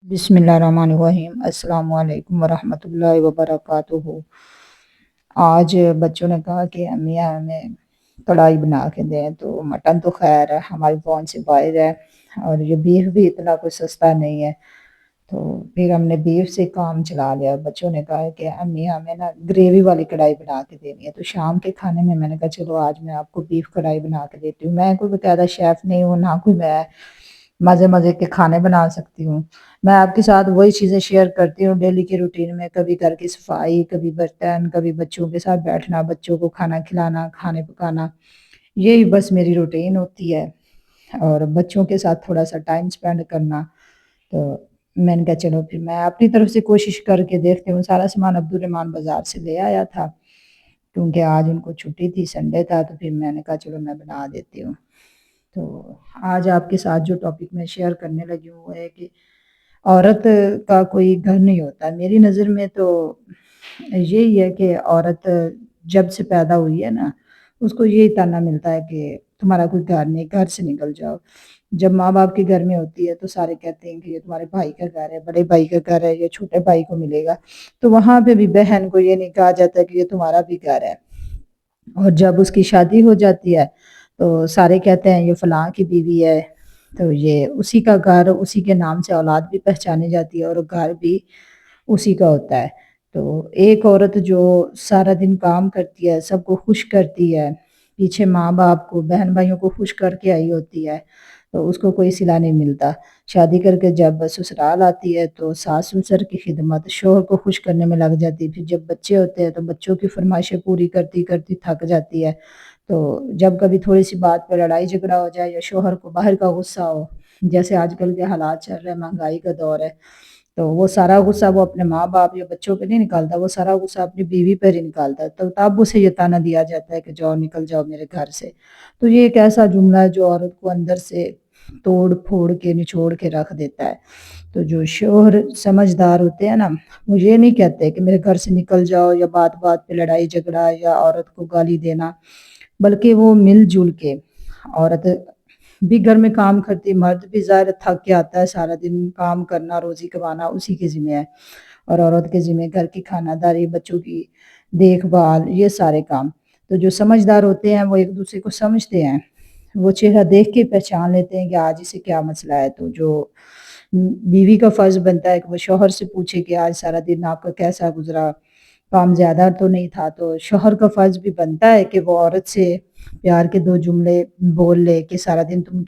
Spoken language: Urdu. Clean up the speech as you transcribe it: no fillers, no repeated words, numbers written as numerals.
بسم اللہ الرحمن الرحیم۔ السلام علیکم ورحمۃ اللہ وبرکاتہ۔ آج بچوں نے کہا کہ امی ہمیں کڑھائی بنا کے دیں، تو مٹن تو خیر ہے ہماری پہنچ سے باہر ہے، اور یہ بیف بھی اتنا کوئی سستا نہیں ہے، تو پھر ہم نے بیف سے کام چلا لیا۔ بچوں نے کہا کہ امی ہمیں نا گریوی والی کڑھائی بنا کے دینی ہے، تو شام کے کھانے میں نے کہا چلو آج میں آپ کو بیف کڑھائی بنا کے دیتی ہوں۔ میں کوئی باقاعدہ شیف نہیں ہوں، نہ کوئی میں مزے مزے کے کھانے بنا سکتی ہوں۔ میں آپ کے ساتھ وہی چیزیں شیئر کرتی ہوں ڈیلی کی روٹین میں، کبھی گھر کی صفائی، کبھی برتن، کبھی بچوں کے ساتھ بیٹھنا، بچوں کو کھانا کھلانا، کھانے پکانا، یہی بس میری روٹین ہوتی ہے، اور بچوں کے ساتھ تھوڑا سا ٹائم سپینڈ کرنا۔ تو میں نے کہا چلو پھر میں اپنی طرف سے کوشش کر کے دیکھتی ہوں۔ سارا سامان عبدالرحمان بازار سے لے آیا تھا، کیونکہ آج ان کو چھٹی تھی، سنڈے تھا، تو پھر میں نے کہا چلو میں بنا دیتی ہوں۔ تو آج آپ کے ساتھ جو ٹاپک میں شیئر کرنے لگی ہوں وہ ہے کہ عورت کا کوئی گھر نہیں ہوتا۔ میری نظر میں تو یہی ہے کہ عورت جب سے پیدا ہوئی ہے نا، اس کو یہی تانا ملتا ہے کہ تمہارا کوئی گھر نہیں، گھر سے نکل جاؤ۔ جب ماں باپ کے گھر میں ہوتی ہے تو سارے کہتے ہیں کہ یہ تمہارے بھائی کا گھر ہے، بڑے بھائی کا گھر ہے، یہ چھوٹے بھائی کو ملے گا، تو وہاں پہ بھی بہن کو یہ نہیں کہا جاتا کہ یہ تمہارا بھی گھر ہے۔ اور جب اس کی شادی ہو جاتی ہے تو سارے کہتے ہیں یہ فلاں کی بیوی ہے، تو یہ اسی کا گھر، اسی کے نام سے اولاد بھی پہچانی جاتی ہے، اور گھر بھی اسی کا ہوتا ہے۔ تو ایک عورت جو سارا دن کام کرتی ہے، سب کو خوش کرتی ہے، پیچھے ماں باپ کو، بہن بھائیوں کو خوش کر کے آئی ہوتی ہے، تو اس کو کوئی صلہ نہیں ملتا۔ شادی کر کے جب سسرال آتی ہے تو ساس سسر کی خدمت، شوہر کو خوش کرنے میں لگ جاتی ہے، پھر جب بچے ہوتے ہیں تو بچوں کی فرمائشیں پوری کرتی کرتی تھک جاتی ہے۔ تو جب کبھی تھوڑی سی بات پہ لڑائی جھگڑا ہو جائے، یا شوہر کو باہر کا غصہ ہو، جیسے آج کل کے حالات چل رہے ہیں، مہنگائی کا دور ہے، تو وہ سارا غصہ وہ اپنے ماں باپ یا بچوں پہ نہیں نکالتا، وہ سارا غصہ اپنی بیوی پر ہی نکالتا ہے، تو تب اسے یہ تانا دیا جاتا ہے کہ جاؤ، نکل جاؤ میرے گھر سے۔ تو یہ ایک ایسا جملہ ہے جو عورت کو اندر سے توڑ پھوڑ کے، نچوڑ کے رکھ دیتا ہے۔ تو جو شوہر سمجھدار ہوتے ہیں نا، وہ یہ نہیں کہتے کہ میرے گھر سے نکل جاؤ، یا بات بات پہ لڑائی جھگڑا، یا عورت کو گالی دینا، بلکہ وہ مل جل کے، عورت بھی گھر میں کام کرتی، مرد بھی ظاہر تھک کے آتا ہے، سارا دن کام کرنا، روزی کمانا اسی کے ذمہ ہے، اور عورت کے ذمہ گھر کی خانہ داری، بچوں کی دیکھ بھال، یہ سارے کام۔ تو جو سمجھدار ہوتے ہیں وہ ایک دوسرے کو سمجھتے ہیں، وہ چہرہ دیکھ کے پہچان لیتے ہیں کہ آج اسے کیا مسئلہ ہے۔ تو جو بیوی کا فرض بنتا ہے کہ وہ شوہر سے پوچھے کہ آج سارا دن آپ کا کیسا گزرا، کام زیادہ تو نہیں تھا، تو شوہر کا فرض بھی بنتا ہے کہ وہ عورت سے پیار کے دو جملے بول لے کہ سارا دن تم